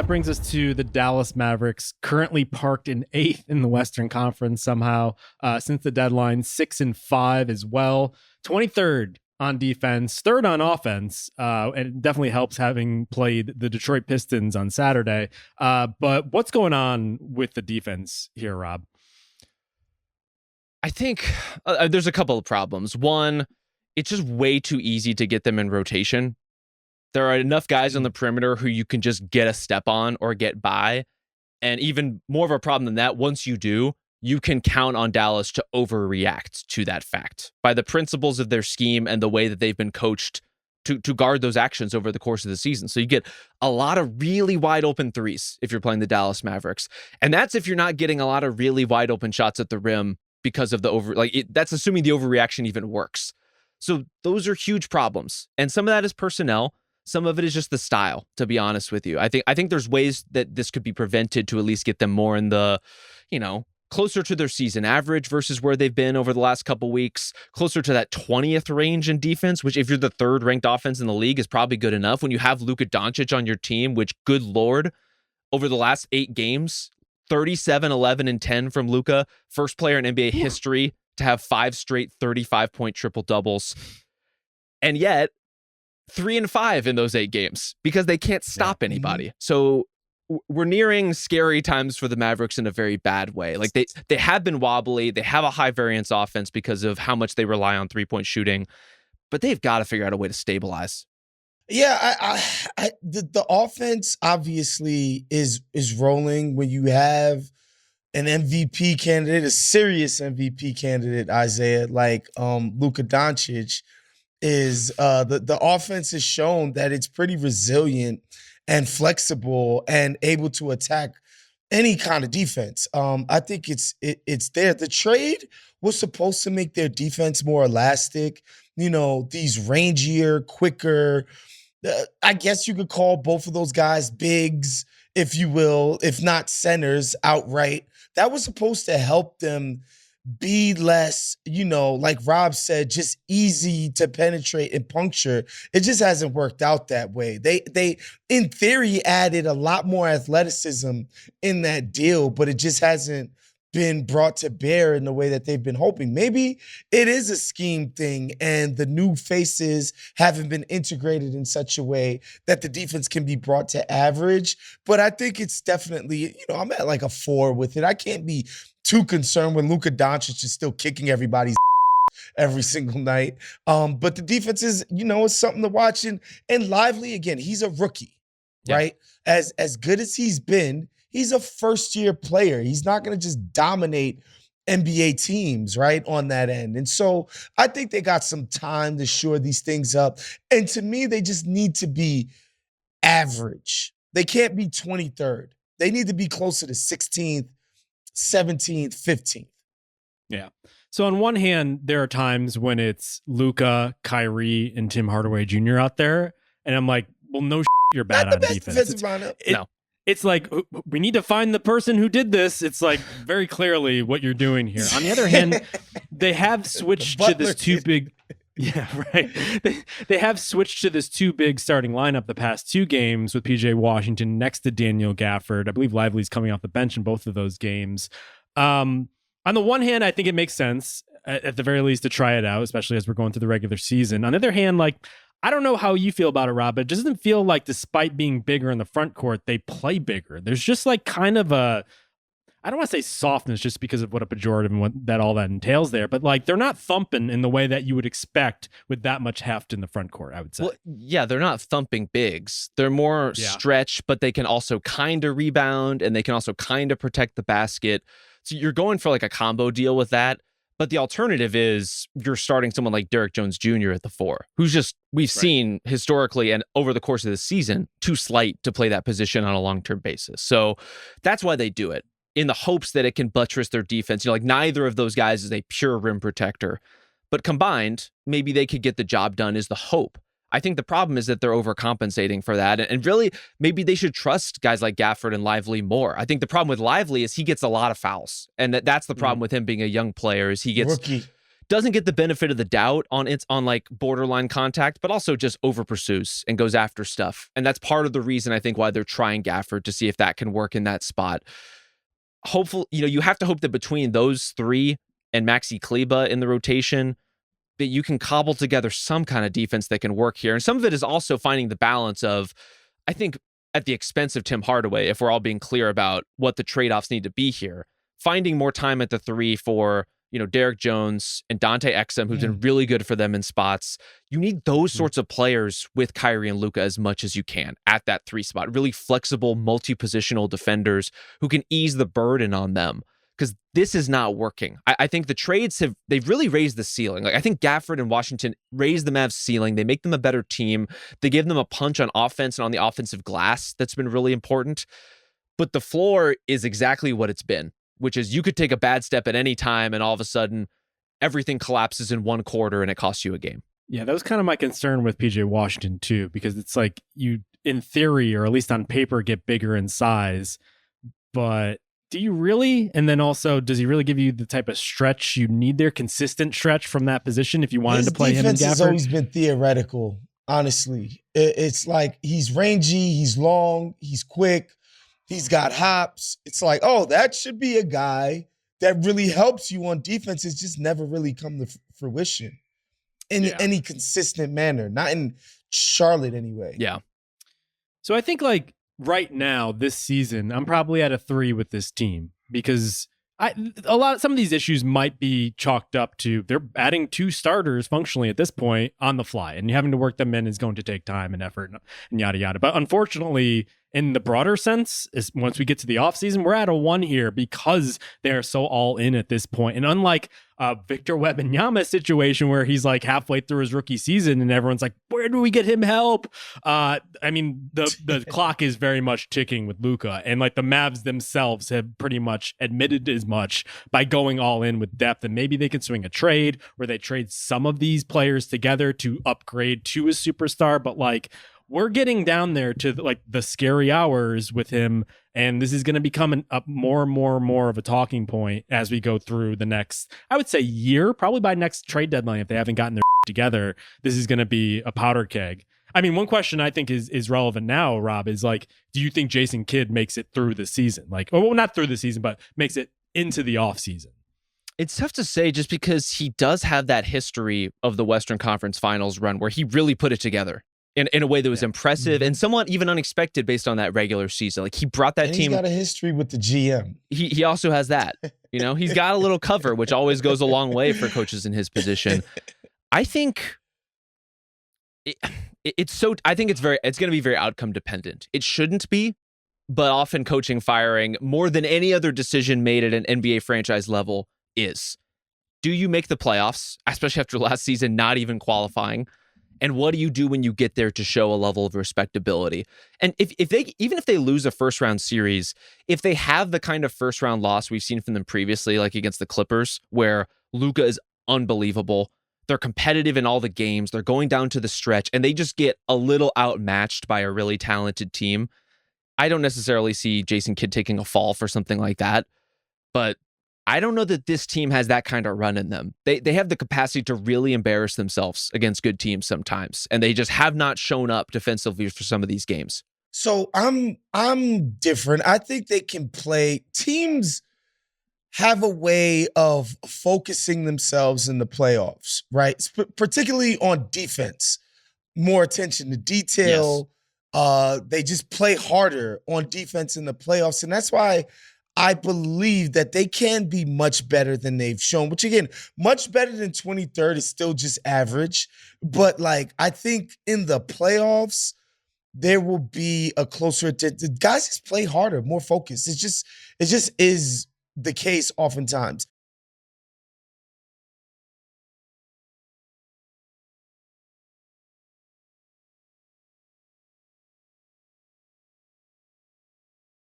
that brings us to the Dallas Mavericks, currently parked in 8th in the Western Conference somehow since the deadline, 6-5 as well, 23rd on defense, 3rd on offense, and it definitely helps having played the Detroit Pistons on Saturday. But what's going on with the defense here, Rob? I think there's a couple of problems. One, it's just way too easy to get them in rotation. There are enough guys on the perimeter who you can just get a step on or get by. And even more of a problem than that, once you do, you can count on Dallas to overreact to that fact by the principles of their scheme and the way that they've been coached to guard those actions over the course of the season. So you get a lot of really wide open threes if you're playing the Dallas Mavericks. And that's if you're not getting a lot of really wide open shots at the rim because of the that's assuming the overreaction even works. So those are huge problems. And some of that is personnel. Some of it is just the style, to be honest with you. I think there's ways that this could be prevented to at least get them more in the, closer to their season average versus where they've been over the last couple weeks, closer to that 20th range in defense, which if you're the 3rd ranked offense in the league is probably good enough. When you have Luka Doncic on your team, which, good Lord, over the last 8 games, 37, 11, and 10 from Luka, first player in NBA history to have 5 straight 35-point triple-doubles. And yet, 3-5 in those 8 games because they can't stop anybody. So we're nearing scary times for the Mavericks in a very bad way. Like they have been wobbly. They have a high variance offense because of how much they rely on 3-point shooting, but they've got to figure out a way to stabilize. Yeah, the offense obviously is rolling when you have an MVP candidate, a serious MVP candidate, Isaiah, like Luka Doncic. Is the offense has shown that it's pretty resilient and flexible and able to attack any kind of defense. I think it's there. The trade was supposed to make their defense more elastic, these rangier, quicker. I guess you could call both of those guys bigs, if you will, if not centers outright. That was supposed to help them be less, like Rob said, just easy to penetrate and puncture. It just hasn't worked out that way. They in theory added a lot more athleticism in that deal, but it just hasn't been brought to bear in the way that they've been hoping. Maybe it is a scheme thing and the new faces haven't been integrated in such a way that the defense can be brought to average. But I think it's definitely, I'm at like a 4 with it. I can't be too concerned when Luka Doncic is still kicking everybody's every single night. But the defense is, it's something to watch. And Lively, again, he's a rookie, right? As good as he's been, he's a first-year player. He's not going to just dominate NBA teams, right, on that end. And so I think they got some time to shore these things up. And to me, they just need to be average. They can't be 23rd. They need to be closer to 16th, 17th, 15th. Yeah. So on one hand, there are times when it's Luka, Kyrie, and Tim Hardaway Jr. out there. And I'm like, well, no, you're bad on defense. No. It's like, we need to find the person who did this. It's like very clearly what you're doing here. On the other hand, they have switched to this too big. Yeah, right. They have switched to this too big starting lineup the past 2 games with PJ Washington next to Daniel Gafford. I believe Lively's coming off the bench in both of those games. On the one hand, I think it makes sense at the very least to try it out, especially as we're going through the regular season. On the other hand, I don't know how you feel about it, Rob, but it doesn't feel like despite being bigger in the front court, they play bigger. There's just kind of a, I don't want to say softness just because of what a pejorative and what all that entails there, but they're not thumping in the way that you would expect with that much heft in the front court, I would say. Well, yeah, they're not thumping bigs. They're more stretch, but they can also kind of rebound and they can also kind of protect the basket. So you're going for a combo deal with that. But the alternative is you're starting someone like Derek Jones Jr. at the 4, who's just, we've seen historically and over the course of the season, too slight to play that position on a long-term basis. So that's why they do it, in the hopes that it can buttress their defense. Neither of those guys is a pure rim protector, but combined, maybe they could get the job done is the hope. I think the problem is that they're overcompensating for that. And really, maybe they should trust guys like Gafford and Lively more. I think the problem with Lively is he gets a lot of fouls. And that's the problem with him being a young player is he gets... Rookie. doesn't get the benefit of the doubt on like borderline contact, but also just over pursues and goes after stuff. And that's part of the reason I think why they're trying Gafford, to see if that can work in that spot. Hopefully, you have to hope that between those three and Maxi Kleber in the rotation, that you can cobble together some kind of defense that can work here. And some of it is also finding the balance of, I think, at the expense of Tim Hardaway, if we're all being clear about what the trade-offs need to be here, finding more time at the three for, Derek Jones and Dante Exum, who's been really good for them in spots. You need those sorts of players with Kyrie and Luka as much as you can at that three spot. Really flexible, multi-positional defenders who can ease the burden on them, because this is not working. I think the trades they've really raised the ceiling. Like, I think Gafford and Washington raised the Mavs' ceiling. They make them a better team. They give them a punch on offense and on the offensive glass that's been really important. But the floor is exactly what it's been, which is you could take a bad step at any time and all of a sudden everything collapses in one quarter and it costs you a game. Yeah, that was kind of my concern with PJ Washington too, because it's like you, in theory, or at least on paper, get bigger in size, but do you really? And then also, does he really give you the type of stretch you need there, consistent stretch from that position if you wanted to play him in Gafford? His defense has always been theoretical, honestly. It's like he's rangy, he's long, he's quick, he's got hops. It's like, oh, that should be a guy that really helps you on defense. It's just never really come to fruition in any consistent manner, not in Charlotte anyway. Yeah. So I think right now this season, I'm probably at a 3 with this team, because some of these issues might be chalked up to they're adding 2 starters functionally at this point on the fly, and having to work them in is going to take time and effort and yada yada. But unfortunately, in the broader sense, is once we get to the offseason, we're at a 1 here because they're so all in at this point. And unlike Victor Wembanyama situation where he's like halfway through his rookie season and everyone's like, where do we get him help? I mean, the clock is very much ticking with Luka, and like the Mavs themselves have pretty much admitted as much by going all in with depth. And maybe they can swing a trade where they trade some of these players together to upgrade to a superstar. But like, we're getting down there to like the scary hours with him, and this is going to become a more and more of a talking point as we go through the next, I would say, year. Probably by next trade deadline, if they haven't gotten their together, this is going to be a powder keg. I mean, one question I think is relevant now, Rob, is like, do you think Jason Kidd makes it through the season? Like, well, not through the season, but makes it into the offseason? It's tough to say, just because he does have that history of the Western Conference Finals run where he really put it together in a way that was impressive and somewhat even unexpected based on that regular season. Like, he brought that team. He's got a history with the GM. He also has that. He's got a little cover, which always goes a long way for coaches in his position. I think it's going to be very outcome dependent. It shouldn't be, but often coaching firing, more than any other decision made at an NBA franchise level, is. Do you make the playoffs, especially after last season not even qualifying? And what do you do when you get there to show a level of respectability? And even if they lose a first round series, if they have the kind of first round loss we've seen from them previously, like against the Clippers, where Luka is unbelievable, they're competitive in all the games, they're going down to the stretch, and they just get a little outmatched by a really talented team, I don't necessarily see Jason Kidd taking a fall for something like that. But I don't know that this team has that kind of run in them. They have the capacity to really embarrass themselves against good teams sometimes, and they just have not shown up defensively for some of these games. So I'm different. I think they can play. Teams have a way of focusing themselves in the playoffs, right? Particularly on defense. More attention to detail. Yes. They just play harder on defense in the playoffs, and that's why I believe that they can be much better than they've shown, which again, much better than 23rd is still just average. But like, I think in the playoffs, there will be a closer, the guys just play harder, more focused. It just is the case oftentimes.